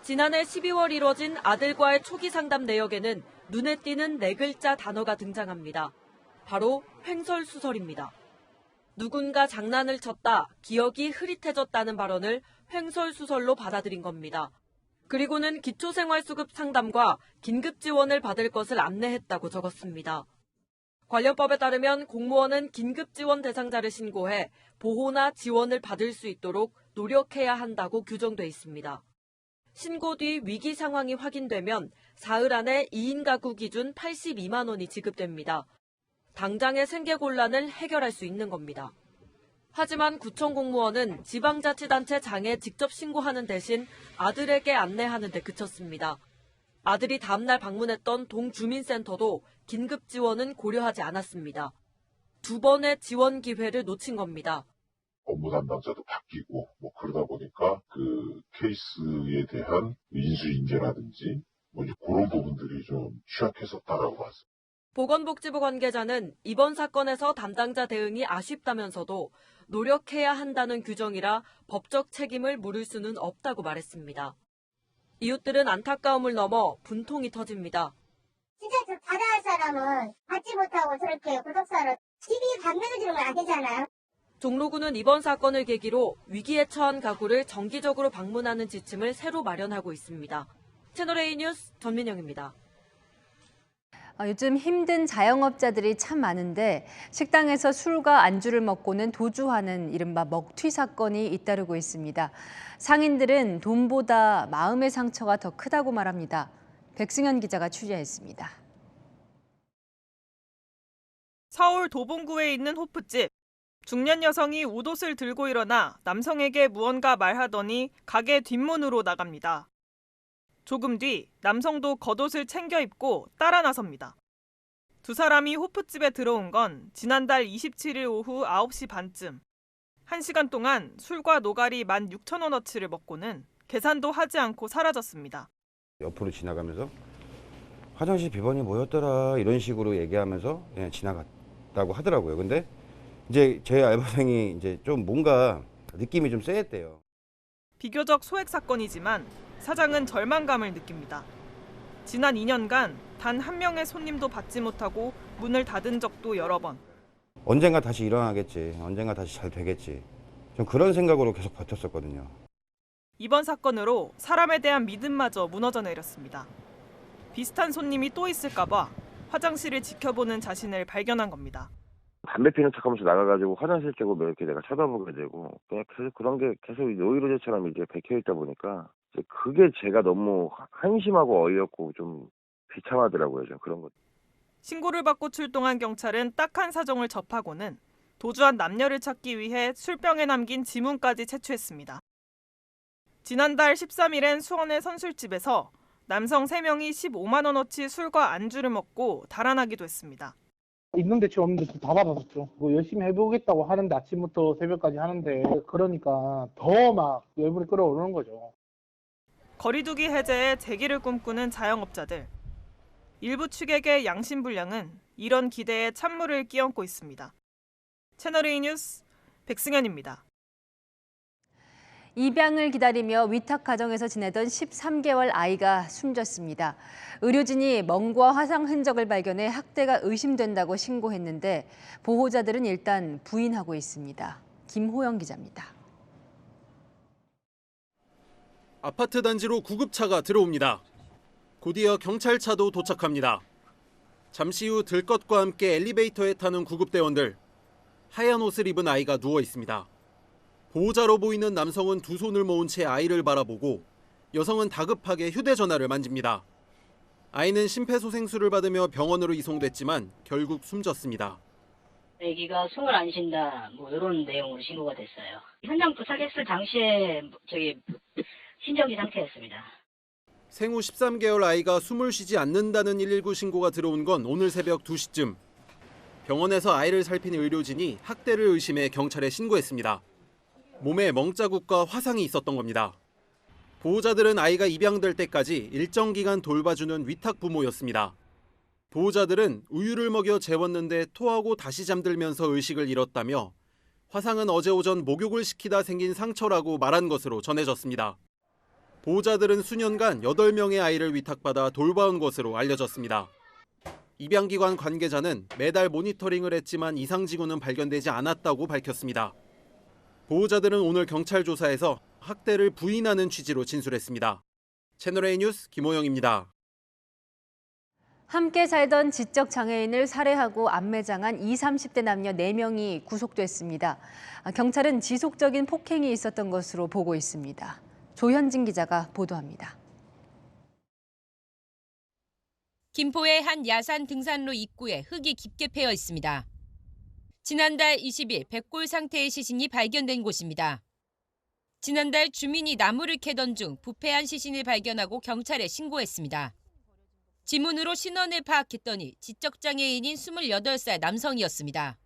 지난해 12월 이뤄진 아들과의 초기 상담 내역에는 눈에 띄는 4글자 단어가 등장합니다. 바로 횡설수설입니다. 누군가 장난을 쳤다, 기억이 흐릿해졌다는 발언을 횡설수설로 받아들인 겁니다. 그리고는 기초생활수급 상담과 긴급지원을 받을 것을 안내했다고 적었습니다. 관련법에 따르면 공무원은 긴급지원 대상자를 신고해 보호나 지원을 받을 수 있도록 노력해야 한다고 규정돼 있습니다. 신고 뒤 위기 상황이 확인되면 사흘 안에 2인 가구 기준 82만 원이 지급됩니다. 당장의 생계 곤란을 해결할 수 있는 겁니다. 하지만 구청 공무원은 지방자치단체 장에 직접 신고하는 대신 아들에게 안내하는 데 그쳤습니다. 아들이 다음날 방문했던 동주민센터도 긴급 지원은 고려하지 않았습니다. 2번의 지원 기회를 놓친 겁니다. 업무 담당자도 바뀌고 그러다 보니까 그 케이스에 대한 인수인계라든지 이제 그런 부분들이 좀 취약했었다라고 봤습니다. 보건복지부 관계자는 이번 사건에서 담당자 대응이 아쉽다면서도 노력해야 한다는 규정이라 법적 책임을 물을 수는 없다고 말했습니다. 이웃들은 안타까움을 넘어 분통이 터집니다. 진짜 받아야 할 사람은 받지 못하고 저렇게 구독사를 시비 반면을 주는 건 안 되잖아요. 종로구는 이번 사건을 계기로 위기에 처한 가구를 정기적으로 방문하는 지침을 새로 마련하고 있습니다. 채널A 뉴스 전민영입니다. 요즘 힘든 자영업자들이 참 많은데 식당에서 술과 안주를 먹고는 도주하는 이른바 먹튀 사건이 잇따르고 있습니다. 상인들은 돈보다 마음의 상처가 더 크다고 말합니다. 백승현 기자가 취재했습니다. 서울 도봉구에 있는 호프집. 중년 여성이 옷옷을 들고 일어나 남성에게 무언가 말하더니 가게 뒷문으로 나갑니다. 조금 뒤 남성도 겉옷을 챙겨 입고 따라 나섭니다. 두 사람이 호프집에 들어온 건 지난달 27일 오후 9시 반쯤. 1시간 동안 술과 노가리 16,000원어치를 먹고는 계산도 하지 않고 사라졌습니다. 옆으로 지나가면서 화장실 비번이 뭐였더라 이런 식으로 얘기하면서 그냥 지나갔다고 하더라고요. 근데 이제 제 알바생이 이제 좀 뭔가 느낌이 좀 쎄했대요. 비교적 소액 사건이지만 사장은 절망감을 느낍니다. 지난 2년간 단 한 명의 손님도 받지 못하고 문을 닫은 적도 여러 번. 언젠가 다시 일어나겠지. 언젠가 다시 잘 되겠지. 좀 그런 생각으로 계속 버텼었거든요. 이번 사건으로 사람에 대한 믿음마저 무너져 내렸습니다. 비슷한 손님이 또 있을까 봐 화장실을 지켜보는 자신을 발견한 겁니다. 담배 피는 척하면서 나가가지고 화장실 쪽으로 이렇게 내가 쳐다보게 되고 그냥 계속 그런 게 계속 노이로제처럼 이제 박혀 있다 보니까 이제 그게 제가 너무 한심하고 어이없고 좀 비참하더라고요. 좀 그런 것. 신고를 받고 출동한 경찰은 딱한 사정을 접하고는 도주한 남녀를 찾기 위해 술병에 남긴 지문까지 채취했습니다. 지난달 13일엔 수원의 선술집에서 남성 3명이 15만 원어치 술과 안주를 먹고 달아나기도 했습니다. 있는 대출 없는 대출 다 받았었죠. 뭐 열심히 해보겠다고 하는데 아침부터 새벽까지 하는데 그러니까 더 막 열불이 끓어오르는 거죠. 거리두기 해제에 재기를 꿈꾸는 자영업자들. 일부 축에게 양심불량은 이런 기대에 찬물을 끼얹고 있습니다. 채널A 뉴스 백승현입니다. 입양을 기다리며 위탁 가정에서 지내던 13개월 아이가 숨졌습니다. 의료진이 멍과 화상 흔적을 발견해 학대가 의심된다고 신고했는데 보호자들은 일단 부인하고 있습니다. 김호영 기자입니다. 아파트 단지로 구급차가 들어옵니다. 곧이어 경찰차도 도착합니다. 잠시 후 들것과 함께 엘리베이터에 타는 구급대원들. 하얀 옷을 입은 아이가 누워 있습니다. 보호자로 보이는 남성은 두 손을 모은 채 아이를 바라보고 여성은 다급하게 휴대전화를 만집니다. 아이는 심폐소생술을 받으며 병원으로 이송됐지만 결국 숨졌습니다. 아기가 숨을 안 쉰다, 뭐 이런 내용으로 신고가 됐어요. 현장 도착했을 당시에 신정지 상태였습니다. 생후 13개월 아이가 숨을 쉬지 않는다는 119 신고가 들어온 건 오늘 새벽 2시쯤. 병원에서 아이를 살핀 의료진이 학대를 의심해 경찰에 신고했습니다. 몸에 멍자국과 화상이 있었던 겁니다. 보호자들은 아이가 입양될 때까지 일정 기간 돌봐주는 위탁 부모였습니다. 보호자들은 우유를 먹여 재웠는데 토하고 다시 잠들면서 의식을 잃었다며 화상은 어제 오전 목욕을 시키다 생긴 상처라고 말한 것으로 전해졌습니다. 보호자들은 수년간 8명의 아이를 위탁받아 돌봐온 것으로 알려졌습니다. 입양기관 관계자는 매달 모니터링을 했지만 이상 징후는 발견되지 않았다고 밝혔습니다. 보호자들은 오늘 경찰 조사에서 학대를 부인하는 취지로 진술했습니다. 채널A 뉴스 김호영입니다. 함께 살던 지적 장애인을 살해하고 암매장한 20, 30대 남녀 4명이 구속됐습니다. 경찰은 지속적인 폭행이 있었던 것으로 보고 있습니다. 조현진 기자가 보도합니다. 김포의 한 야산 등산로 입구에 흙이 깊게 패여 있습니다. 지난달 20일 백골 상태의 시신이 발견된 곳입니다. 지난달 주민이 나무를 캐던 중 부패한 시신을 발견하고 경찰에 신고했습니다. 지문으로 신원을 파악했더니 지적장애인인 28살 남성이었습니다.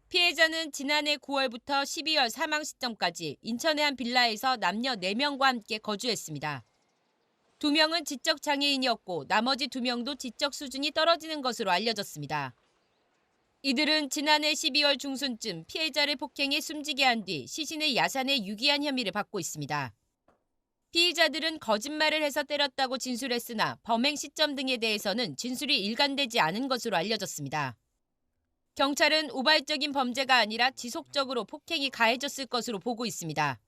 피해자는 지난해 9월부터 12월 사망 시점까지 인천의 한 빌라에서 남녀 4명과 함께 거주했습니다. 2명은 지적장애인이었고 나머지 2명도 지적 수준이 떨어지는 것으로 알려졌습니다. 이들은 지난해 12월 중순쯤 피해자를 폭행해 숨지게 한 뒤 시신을 야산에 유기한 혐의를 받고 있습니다. 피의자들은 거짓말을 해서 때렸다고 진술했으나 범행 시점 등에 대해서는 진술이 일관되지 않은 것으로 알려졌습니다. 경찰은 우발적인 범죄가 아니라 지속적으로 폭행이 가해졌을 것으로 보고 있습니다.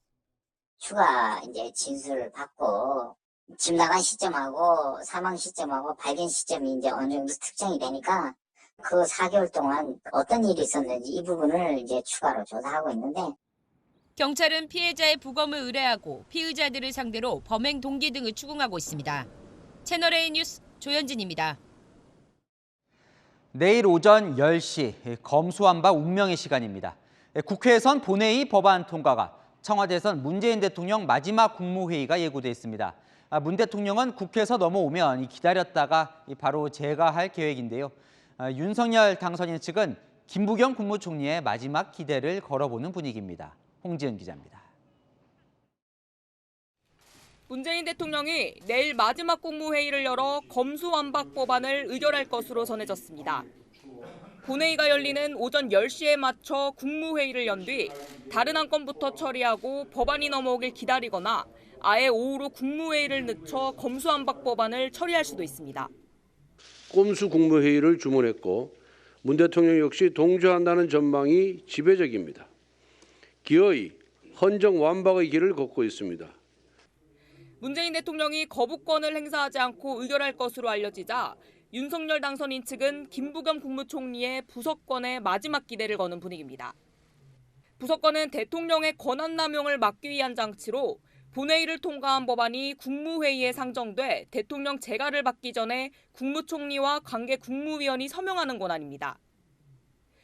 추가 이제 진술을 받고 집 나간 시점하고 사망 시점하고 발견 시점이 이제 어느 정도 특정이 되니까 그 4개월 동안 어떤 일이 있었는지 이 부분을 이제 추가로 조사하고 있는데 경찰은 피해자의 부검을 의뢰하고 피의자들을 상대로 범행 동기 등을 추궁하고 있습니다. 채널A 뉴스 조현진입니다. 내일 오전 10시 검수완박 운명의 시간입니다. 국회에선 본회의 법안 통과가, 청와대에선 문재인 대통령 마지막 국무회의가 예고돼 있습니다. 문 대통령은 국회에서 넘어오면 기다렸다가 바로 제가할 계획인데요. 윤석열 당선인 측은 김부겸 국무총리의 마지막 기대를 걸어보는 분위기입니다. 홍지은 기자입니다. 문재인 대통령이 내일 마지막 국무회의를 열어 검수완박 법안을 의결할 것으로 전해졌습니다. 본회의가 열리는 오전 10시에 맞춰 국무회의를 연 뒤 다른 한 건부터 처리하고 법안이 넘어오길 기다리거나 아예 오후로 국무회의를 늦춰 검수완박 법안을 처리할 수도 있습니다. 꼼수 국무회의를 주문했고 문 대통령 역시 동조한다는 전망이 지배적입니다. 기어이 헌정 완박의 길을 걷고 있습니다. 문재인 대통령이 거부권을 행사하지 않고 의결할 것으로 알려지자 윤석열 당선인 측은 김부겸 국무총리의 부석권에 마지막 기대를 거는 분위기입니다. 부석권은 대통령의 권한남용을 막기 위한 장치로 본회의를 통과한 법안이 국무회의에 상정돼 대통령 재가를 받기 전에 국무총리와 관계 국무위원이 서명하는 권한입니다.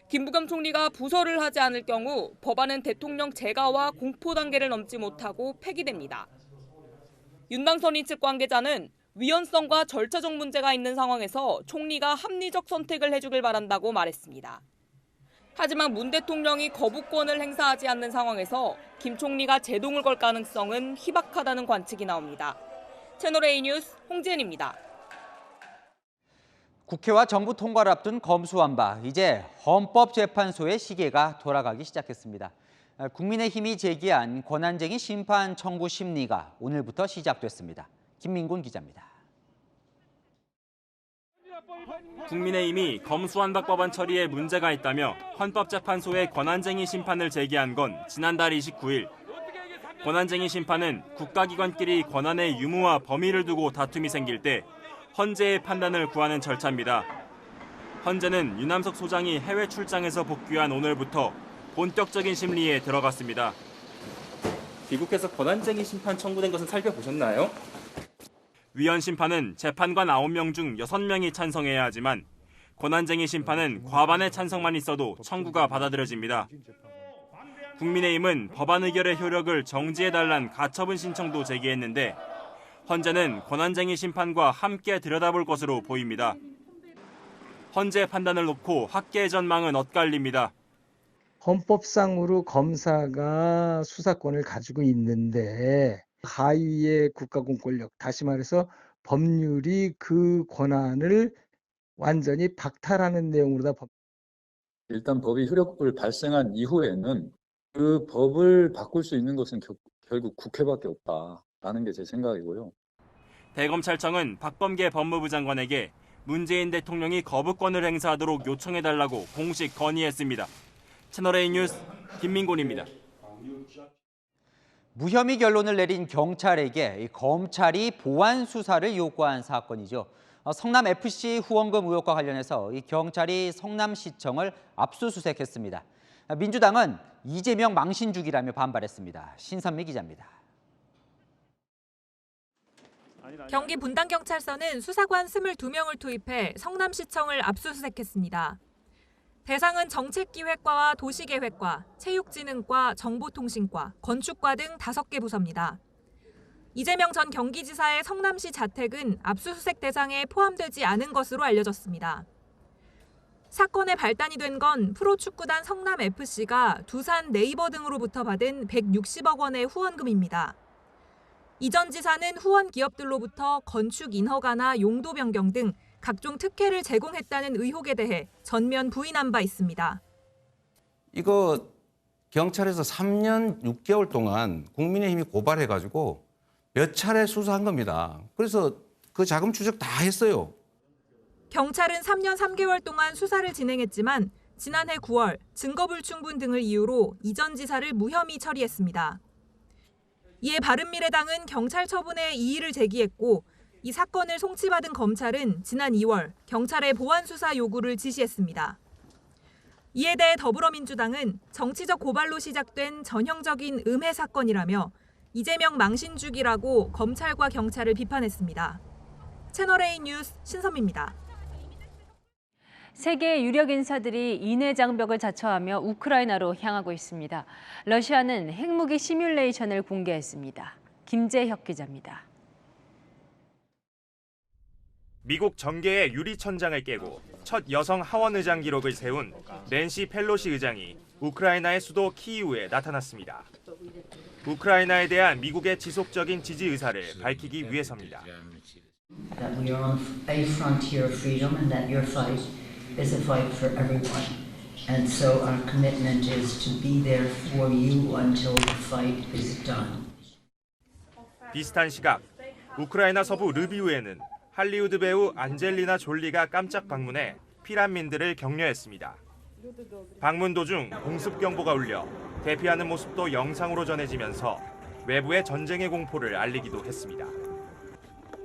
김부겸 총리가 부서를 하지 않을 경우 법안은 대통령 재가와 공포 단계를 넘지 못하고 폐기됩니다. 윤 당선인 측 관계자는 위헌성과 절차적 문제가 있는 상황에서 총리가 합리적 선택을 해주길 바란다고 말했습니다. 하지만 문 대통령이 거부권을 행사하지 않는 상황에서 김 총리가 제동을 걸 가능성은 희박하다는 관측이 나옵니다. 채널A 뉴스 홍지은입니다. 국회와 정부 통과를 앞둔 검수완박, 이제 헌법재판소의 시계가 돌아가기 시작했습니다. 국민의힘이 제기한 권한쟁의 심판 청구 심리가 오늘부터 시작됐습니다. 김민군 기자입니다. 국민의힘이 검수완박 법안 처리에 문제가 있다며 헌법재판소에 권한쟁의 심판을 제기한 건 지난달 29일. 권한쟁의 심판은 국가기관끼리 권한의 유무와 범위를 두고 다툼이 생길 때 헌재의 판단을 구하는 절차입니다. 헌재는 유남석 소장이 해외 출장에서 복귀한 오늘부터 본격적인 심리에 들어갔습니다. 귀국해서 권한쟁의 심판 청구된 것은 살펴보셨나요? 위헌 심판은 재판관 9명 중 6명이 찬성해야 하지만 권한쟁의 심판은 과반의 찬성만 있어도 청구가 받아들여집니다. 국민의힘은 법안 의결의 효력을 정지해달란 가처분 신청도 제기했는데 헌재는 권한쟁의 심판과 함께 들여다볼 것으로 보입니다. 헌재 판단을 놓고 학계의 전망은 엇갈립니다. 헌법상으로 검사가 수사권을 가지고 있는데 하위의 국가공권력, 다시 말해서 법률이 그 권한을 완전히 박탈하는 내용으로 일단 법이 효력을 발생한 이후에는 그 법을 바꿀 수 있는 것은 결국 국회밖에 없다라는 게 제 생각이고요. 대검찰청은 박범계 법무부 장관에게 문재인 대통령이 거부권을 행사하도록 요청해달라고 공식 건의했습니다. 채널A 뉴스 김민곤입니다. 무혐의 결론을 내린 경찰에게 검찰이 보완 수사를 요구한 사건이죠. 성남FC 후원금 의혹과 관련해서 경찰이 성남시청을 압수수색했습니다. 민주당은 이재명 망신주기라며 반발했습니다. 신선미 기자입니다. 경기 분당경찰서는 수사관 22명을 투입해 성남시청을 압수수색했습니다. 대상은 정책기획과와 도시계획과, 체육진흥과, 정보통신과, 건축과 등 5개 부서입니다. 이재명 전 경기지사의 성남시 자택은 압수수색 대상에 포함되지 않은 것으로 알려졌습니다. 사건의 발단이 된 건 프로축구단 성남FC가 두산 네이버 등으로부터 받은 160억 원의 후원금입니다. 이 전 지사는 후원 기업들로부터 건축 인허가나 용도 변경 등 각종 특혜를 제공했다는 의혹에 대해 전면 부인한 바 있습니다. 이거 경찰에서 3년 6개월 동안 국민의힘이 고발해가지고 몇 차례 수사한 겁니다. 그래서 그 자금 추적 다 했어요. 경찰은 3년 3개월 동안 수사를 진행했지만 지난해 9월 증거불충분 등을 이유로 이 전 지사를 무혐의 처리했습니다. 이에 바른미래당은 경찰 처분에 이의를 제기했고 이 사건을 송치받은 검찰은 지난 2월 경찰에 보완 수사 요구를 지시했습니다. 이에 대해 더불어민주당은 정치적 고발로 시작된 전형적인 음해 사건이라며 이재명 망신주기라고 검찰과 경찰을 비판했습니다. 채널A 뉴스 신선미입니다. 세계 유력 인사들이 인해 장벽을 자처하며 우크라이나로 향하고 있습니다. 러시아는 핵무기 시뮬레이션을 공개했습니다. 김재혁 기자입니다. 미국 정계의 유리천장을 깨고 첫 여성 하원 의장 기록을 세운 낸시 펠로시 의장이 우크라이나의 수도 키이우에 나타났습니다. 우크라이나에 대한 미국의 지속적인 지지 의사를 밝히기 위해서입니다. That we are on a frontier of freedom and that your fight is a fight for everyone. And so our commitment is to be there for you until the fight is done. 비슷한 시각, 우크라이나 서부 르비우에는 할리우드 배우 안젤리나 졸리가 깜짝 방문해 피난민들을 격려했습니다. 방문 도중 공습 경보가 울려 대피하는 모습도 영상으로 전해지면서 외부의 전쟁의 공포를 알리기도 했습니다.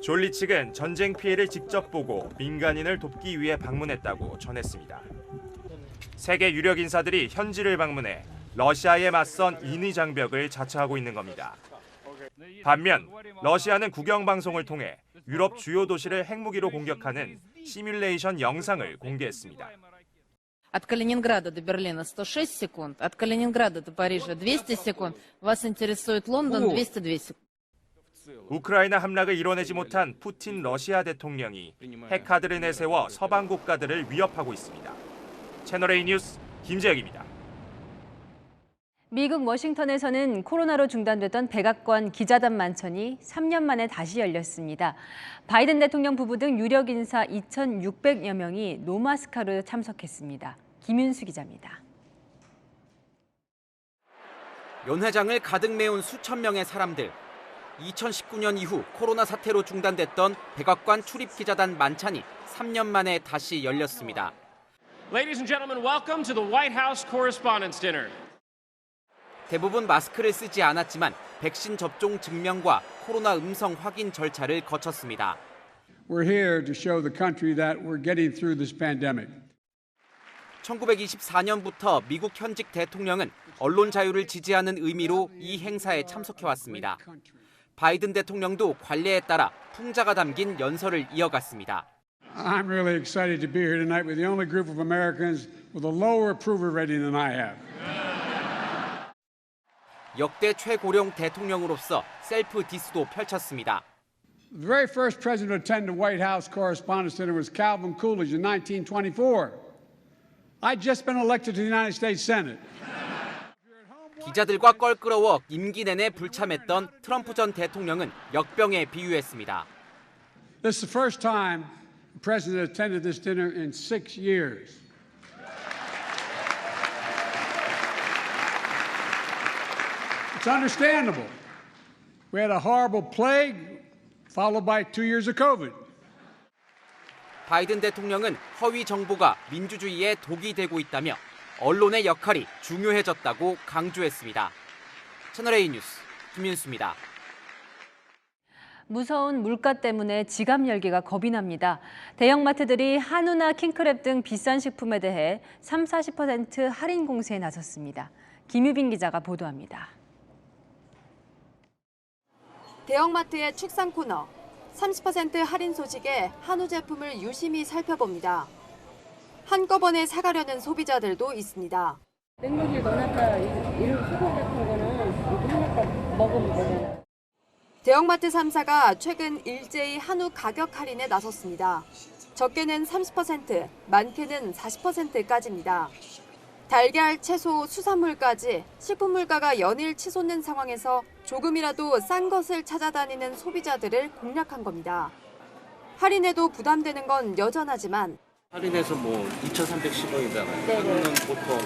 졸리 측은 전쟁 피해를 직접 보고 민간인을 돕기 위해 방문했다고 전했습니다. 세계 유력 인사들이 현지를 방문해 러시아에 맞선 인의 장벽을 자처하고 있는 겁니다. 반면 러시아는 국영방송을 통해 유럽 주요 도시를 핵무기로 공격하는 시뮬레이션 영상을 공개했습니다. От Калининграда до Берлина 106 секунд, от Калининграда до Парижа 200 секунд. Вас интересует Лондон 202 секунд. 우크라이나 함락을 이뤄내지 못한 푸틴 러시아 대통령이 핵카드를 내세워 서방 국가들을 위협하고 있습니다. 채널A 뉴스 김재혁입니다. 미국 워싱턴에서는 코로나로 중단됐던 백악관 기자단 만찬이 3년 만에 다시 열렸습니다. 바이든 대통령 부부 등 유력 인사 2,600여 명이 노마스카로 참석했습니다. 김윤수 기자입니다. 연회장을 가득 메운 수천 명의 사람들. 2019년 이후 코로나 사태로 중단됐던 백악관 출입 기자단 만찬이 3년 만에 다시 열렸습니다. Ladies and gentlemen, welcome to the White House Correspondents' Dinner. 대부분 마스크를 쓰지 않았지만 백신 접종 증명과 코로나 음성 확인 절차를 거쳤습니다. We're here to show the country that we're getting through this pandemic. 1924년부터 미국 현직 대통령은 언론 자유를 지지하는 의미로 이 행사에 참석해왔습니다. 바이든 대통령도 관례에 따라 풍자가 담긴 연설을 이어갔습니다. I'm really excited to be here tonight with the only group of Americans with a lower approval rating than I have. 역대 최고령 대통령으로서 셀프 디스도 펼쳤습니다. The very first president to attend the White House Correspondents' Dinner was Calvin Coolidge in 1924. I'd just been elected to the United States Senate. 기자들과 껄끄러워 임기 내내 불참했던 트럼프 전 대통령은 역병에 비유했습니다. This is the first time the president attended this dinner in 6 years. It's understandable. We had a horrible plague followed by 2 years of COVID. 바이든 대통령은 허위 정보가 민주주의에 독이 되고 있다며 언론의 역할이 중요해졌다고 강조했습니다. 채널A 뉴스 김윤수입니다. 무서운 물가 때문에 지갑 열기가 겁이 납니다. 대형마트들이 한우나 킹크랩 등 비싼 식품에 대해 30-40% 할인 공세에 나섰습니다. 김유빈 기자가 보도합니다. 대형마트의 축산 코너. 30% 할인 소식에 한우 제품을 유심히 살펴봅니다. 한꺼번에 사가려는 소비자들도 있습니다. 냉동실 넣어놨다 이런 수건 같은 거는 이렇게 해놨다 먹으면 되잖아. 대형마트 3사가 최근 일제히 한우 가격 할인에 나섰습니다. 적게는 30%, 많게는 40%까지입니다. 달걀, 채소, 수산물까지 식품 물가가 연일 치솟는 상황에서 조금이라도 싼 것을 찾아다니는 소비자들을 공략한 겁니다. 할인에도 부담되는 건 여전하지만 할인해서 뭐 2,310원이잖아요. 네네. 한우는 보통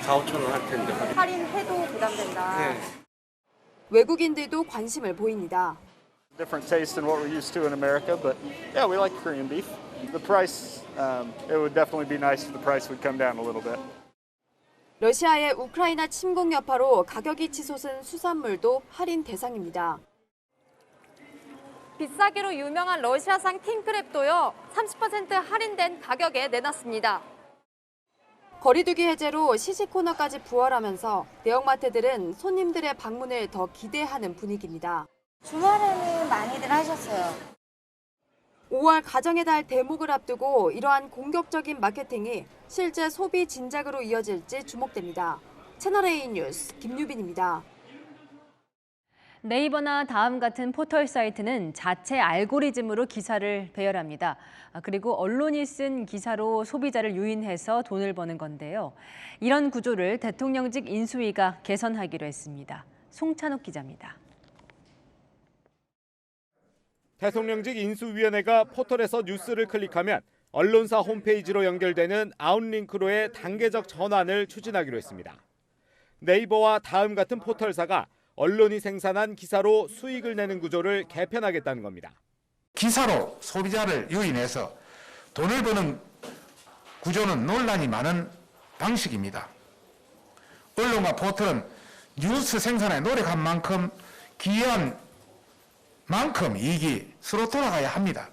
4,000~5,000원 할 텐데. 할인해도 부담된다. 네. 외국인들도 관심을 보입니다. Different taste than what we're used to in America, but yeah, we like Korean beef. The price, it would definitely be nice if the price would come down a little bit. 러시아의 우크라이나 침공 여파로 가격이 치솟은 수산물도 할인 대상입니다. 비싸기로 유명한 러시아산 킹크랩도요, 30% 할인된 가격에 내놨습니다. 거리두기 해제로 시식 코너까지 부활하면서 대형마트들은 손님들의 방문을 더 기대하는 분위기입니다. 주말에는 많이들 하셨어요. 5월 가정의 달 대목을 앞두고 이러한 공격적인 마케팅이 실제 소비 진작으로 이어질지 주목됩니다. 채널A 뉴스 김유빈입니다. 네이버나 다음 같은 포털 사이트는 자체 알고리즘으로 기사를 배열합니다. 그리고 언론이 쓴 기사로 소비자를 유인해서 돈을 버는 건데요. 이런 구조를 대통령직 인수위가 개선하기로 했습니다. 송찬욱 기자입니다. 대통령직 인수위원회가 포털에서 뉴스를 클릭하면 언론사 홈페이지로 연결되는 아웃링크로의 단계적 전환을 추진하기로 했습니다. 네이버와 다음 같은 포털사가 언론이 생산한 기사로 수익을 내는 구조를 개편하겠다는 겁니다. 기사로 소비자를 유인해서 돈을 버는 구조는 논란이 많은 방식입니다. 언론과 포털은 뉴스 생산에 노력한 만큼 기여한 만큼 이익이 서로 돌아가야 합니다.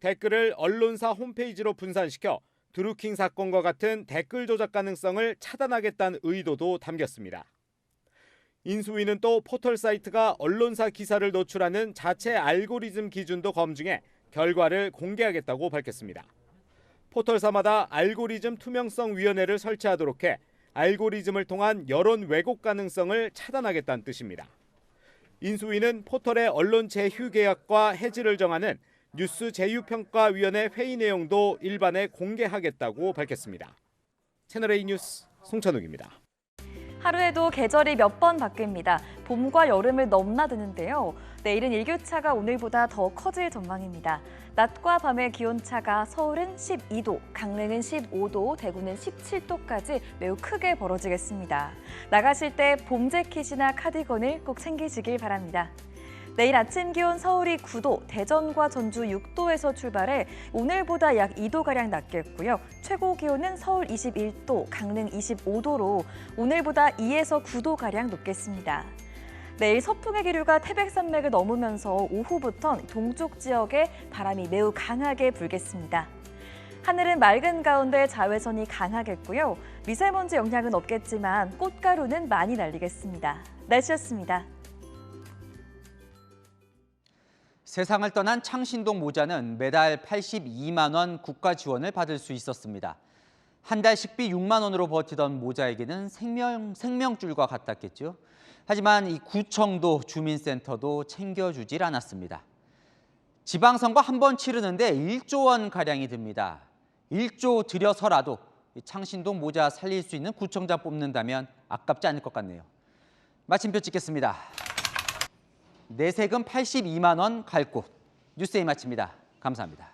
댓글을 언론사 홈페이지로 분산시켜 드루킹 사건과 같은 댓글 조작 가능성을 차단하겠다는 의도도 담겼습니다. 인수위는 또 포털 사이트가 언론사 기사를 노출하는 자체 알고리즘 기준도 검증해 결과를 공개하겠다고 밝혔습니다. 포털사마다 알고리즘 투명성 위원회를 설치하도록 해 알고리즘을 통한 여론 왜곡 가능성을 차단하겠다는 뜻입니다. 인수위는 포털의 언론 제휴 계약과 해지를 정하는 뉴스 제휴평가위원회 회의 내용도 일반에 공개하겠다고 밝혔습니다. 채널A 뉴스 송찬욱입니다. 하루에도 계절이 몇 번 바뀝니다. 봄과 여름을 넘나드는데요. 내일은 일교차가 오늘보다 더 커질 전망입니다. 낮과 밤의 기온차가 서울은 12도, 강릉은 15도, 대구는 17도까지 매우 크게 벌어지겠습니다. 나가실 때 봄 재킷이나 카디건을 꼭 챙기시길 바랍니다. 내일 아침 기온 서울이 9도, 대전과 전주 6도에서 출발해 오늘보다 약 2도가량 낮겠고요. 최고 기온은 서울 21도, 강릉 25도로 오늘보다 2에서 9도가량 높겠습니다. 내일 서풍의 기류가 태백산맥을 넘으면서 오후부턴 동쪽 지역에 바람이 매우 강하게 불겠습니다. 하늘은 맑은 가운데 자외선이 강하겠고요. 미세먼지 영향은 없겠지만 꽃가루는 많이 날리겠습니다. 날씨였습니다. 세상을 떠난 창신동 모자는 매달 82만 원 국가 지원을 받을 수 있었습니다. 한 달 식비 6만 원으로 버티던 모자에게는 생명줄과 같았겠죠. 하지만 이 구청도 주민센터도 챙겨주질 않았습니다. 지방선거 한 번 치르는데 1조 원가량이 듭니다. 1조 들여서라도 창신동 모자 살릴 수 있는 구청장 뽑는다면 아깝지 않을 것 같네요. 마침표 찍겠습니다. 내세금 82만 원 갈 곳. 뉴스에이 마칩니다. 감사합니다.